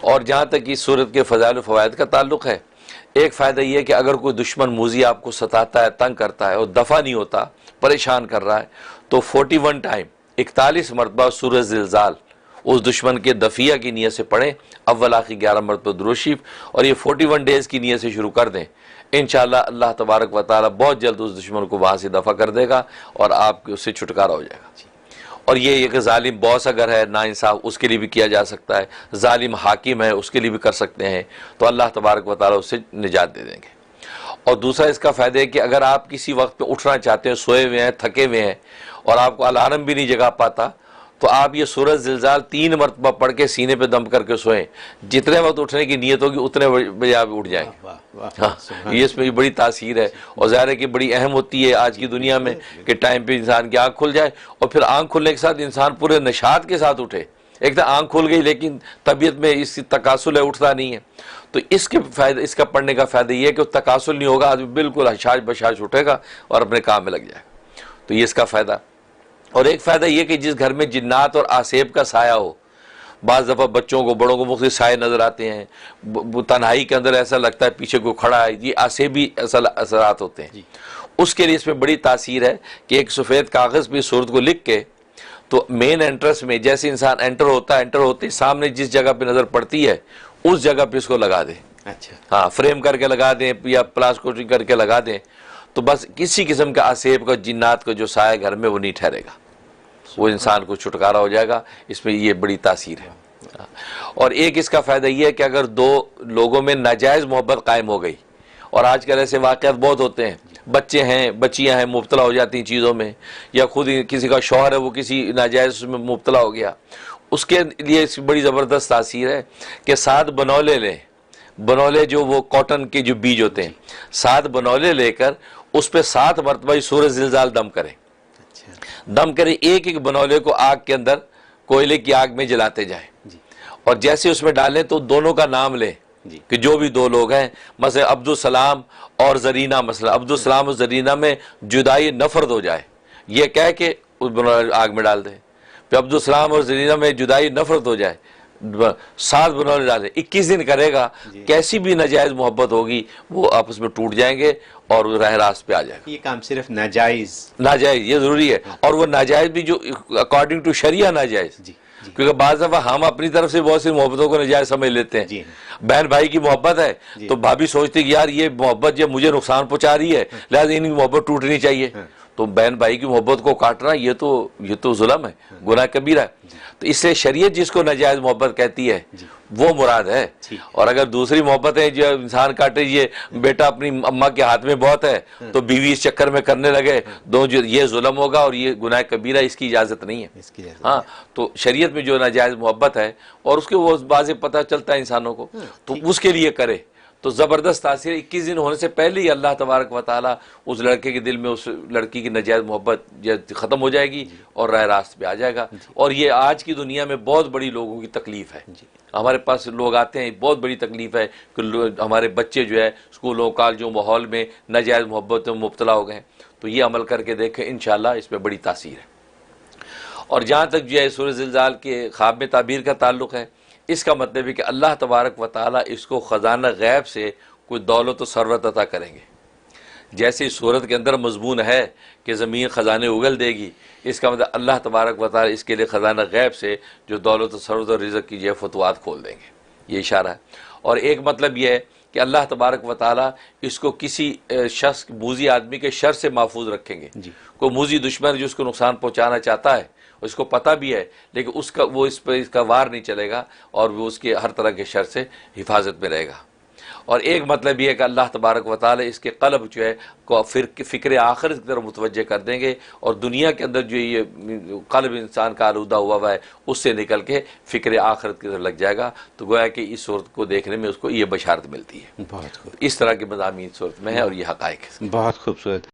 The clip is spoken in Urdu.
اور جہاں تک اس صورت کے فضائل و فوائد کا تعلق ہے، ایک فائدہ یہ ہے کہ اگر کوئی دشمن موذی آپ کو ستاتا ہے، تنگ کرتا ہے اور دفع نہیں ہوتا، پریشان کر رہا ہے، تو 41 ٹائم 41 مرتبہ سورہ زلزال اس دشمن کے دفیہ کی نیت سے پڑھیں، اول آخر 11 مرتبہ درود شریف، اور یہ 41 ڈیز کی نیت سے شروع کر دیں، انشاءاللہ اللہ تبارک و تعالی بہت جلد اس دشمن کو وہاں سے دفع کر دے گا اور آپ کے اس سے چھٹکارا ہو جائے گا۔ اور یہ کہ ظالم باس اگر ہے، ناانصاف، اس کے لیے بھی کیا جا سکتا ہے، ظالم حاکم ہے اس کے لیے بھی کر سکتے ہیں، تو اللہ تبارک و تعالی اس سے نجات دے دیں گے۔ اور دوسرا اس کا فائدہ ہے کہ اگر آپ کسی وقت پہ اٹھنا چاہتے ہیں، سوئے ہوئے ہیں، تھکے ہوئے ہیں، اور آپ کو الارم بھی نہیں جگا پاتا، تو آپ یہ سورہ زلزال 3 مرتبہ پڑھ کے سینے پہ دم کر کے سوئیں، جتنے وقت اٹھنے کی نیت ہوگی اتنے بجے آپ اٹھ جائیں گے۔ ہاں، یہ اس میں بڑی تاثیر ہے، اور ظاہر ہے کہ بڑی اہم ہوتی ہے آج کی دنیا میں کہ ٹائم پہ انسان کی آنکھ کھل جائے، اور پھر آنکھ کھلنے کے ساتھ انسان پورے نشاط کے ساتھ اٹھے۔ ایک تو آنکھ کھل گئی لیکن طبیعت میں اس کی تکاسل ہے، اٹھتا نہیں ہے، تو اس کا پڑھنے کا فائدہ یہ ہے کہ تکاسل نہیں ہوگا، آدمی بالکل حشاش بشاش اٹھے گا اور اپنے کام میں لگ جائے گا، تو یہ اس کا فائدہ۔ اور ایک فائدہ یہ کہ جس گھر میں جنات اور آسیب کا سایہ ہو، بعض دفعہ بچوں کو بڑوں کو مختلف سائے نظر آتے ہیں، تنہائی کے اندر ایسا لگتا ہے پیچھے کوئی کھڑا ہے، یہ آسیبی اثرات ہوتے ہیں، اس کے لیے اس میں بڑی تاثیر ہے کہ ایک سفید کاغذ پہ صورت کو لکھ کے، تو مین انٹرنس میں جیسے انسان انٹر ہوتے ہی سامنے جس جگہ پہ نظر پڑتی ہے اس جگہ پہ اس کو لگا دیں۔ اچھا، ہاں، فریم کر کے لگا دیں یا پلاسٹک کر کے لگا دیں، تو بس کسی قسم کا آسیب کا، جنات کا جو سایہ گھر میں وہ نہیں ٹھہرے گا، وہ انسان کو چھٹکارا ہو جائے گا۔ اس میں یہ بڑی تاثیر ہے۔ اور ایک اس کا فائدہ یہ ہے کہ اگر دو لوگوں میں ناجائز محبت قائم ہو گئی، اور آج کل ایسے واقعات بہت ہوتے ہیں، بچے ہیں، بچیاں ہیں، مبتلا ہو جاتی ہیں چیزوں میں، یا خود ہی کسی کا شوہر ہے وہ کسی ناجائز میں مبتلا ہو گیا، اس کے لیے اس کی بڑی زبردست تاثیر ہے کہ 7 بنولے لیں، بنولے جو وہ کاٹن کے جو بیج ہوتے ہیں، 7 بنولے لے کر اس پہ 7 مرتبہ سورہ زلزال دم کریں، دم کریں، ایک ایک بنولے کو آگ کے اندر، کوئلے کی آگ میں جلاتے جائیں، اور جیسے اس میں ڈالیں تو دونوں کا نام لیں کہ جو بھی 2 لوگ ہیں، مثلا عبدالسلام اور زرینہ، مثلا عبدالسلام اور زرینہ میں جدائی نفرت ہو جائے، یہ کہہ کے اس بنولے آگ میں ڈال دیں، پھر عبدالسلام اور زرینہ میں جدائی نفرت ہو جائے، 7 بنولے ڈالیں، 21 دن کرے گا، کیسی بھی ناجائز محبت ہوگی وہ آپس میں ٹوٹ جائیں گے اور راہ راست پہ آ جائے گا۔ یہ کام صرف ناجائز یہ ضروری ہے، اور وہ ناجائز بھی جو اکارڈنگ ٹو شریعہ ناجائز، کیونکہ بعض دفعہ ہم اپنی طرف سے بہت سی محبتوں کو ناجائز سمجھ لیتے ہیں۔ بہن بھائی کی محبت ہے تو بھابھی سوچتی کہ یار یہ محبت یہ مجھے نقصان پہنچا رہی ہے، لہٰذا ان کی محبت ٹوٹنی چاہیے، تو بہن بھائی کی محبت کو کاٹنا یہ تو ظلم ہے، گناہ کبیرہ ہے، تو اس سے شریعت جس کو ناجائز محبت کہتی ہے وہ مراد ہے۔ اور اگر دوسری محبت ہے جو انسان کاٹے، یہ بیٹا اپنی اماں کے ہاتھ میں بہت ہے تو بیوی اس چکر میں کرنے لگے، یہ ظلم ہوگا اور یہ گناہ کبیرہ، اس کی اجازت نہیں ہے۔ ہاں، تو شریعت میں جو ناجائز محبت ہے اور اس کے وہ واضح پتہ چلتا ہے انسانوں کو، تو اس کے لیے کرے تو زبردست تاثیر۔ 21 دن ہونے سے پہلے ہی اللہ تبارک و تعالیٰ اس لڑکے کے دل میں اس لڑکی کی ناجائز محبت ختم ہو جائے گی اور راہ راست پہ آ جائے گا۔ اور یہ آج کی دنیا میں بہت بڑی لوگوں کی تکلیف ہے، ہمارے پاس لوگ آتے ہیں، بہت بڑی تکلیف ہے کہ ہمارے بچے جو ہے اسکولوں کالجوں ماحول میں ناجائز محبت میں مبتلا ہو گئے، تو یہ عمل کر کے دیکھیں، انشاءاللہ اس میں بڑی تاثیر ہے۔ اور جہاں تک جو ہے سورہ زلزال کے خواب میں تعبیر کا تعلق ہے، اس کا مطلب ہے کہ اللہ تبارک و تعالیٰ اس کو خزانہ غیب سے کوئی دولت و ثروت عطا کریں گے، جیسے اس صورت کے اندر مضمون ہے کہ زمین خزانے اگل دے گی، اس کا مطلب اللہ تبارک و تعالیٰ اس کے لیے خزانہ غیب سے جو دولت و ثروت اور رزق کی جو فتوحات کھول دیں گے، یہ اشارہ ہے۔ اور ایک مطلب یہ ہے کہ اللہ تبارک و تعالیٰ اس کو کسی شخص موذی آدمی کے شر سے محفوظ رکھیں گے۔ کوئی موذی دشمن جو اس کو نقصان پہنچانا چاہتا ہے، اس کو پتہ بھی ہے لیکن وہ اس پر وار نہیں چلے گا اور وہ اس کے ہر طرح کے شر سے حفاظت میں رہے گا۔ اور ایک مطلب یہ ہے کہ اللہ تبارک و تعالی اس کے قلب جو ہے کو فکر آخرت کی طرف متوجہ کر دیں گے، اور دنیا کے اندر جو یہ قلب انسان کا آلودہ ہوا ہے اس سے نکل کے فکر آخرت کی طرف لگ جائے گا، تو گویا کہ اس صورت کو دیکھنے میں اس کو یہ بشارت ملتی ہے۔ بہت خوب، اس طرح کے مضامین صورت میں ہے اور یہ حقائق ہے۔ بہت خوبصورت۔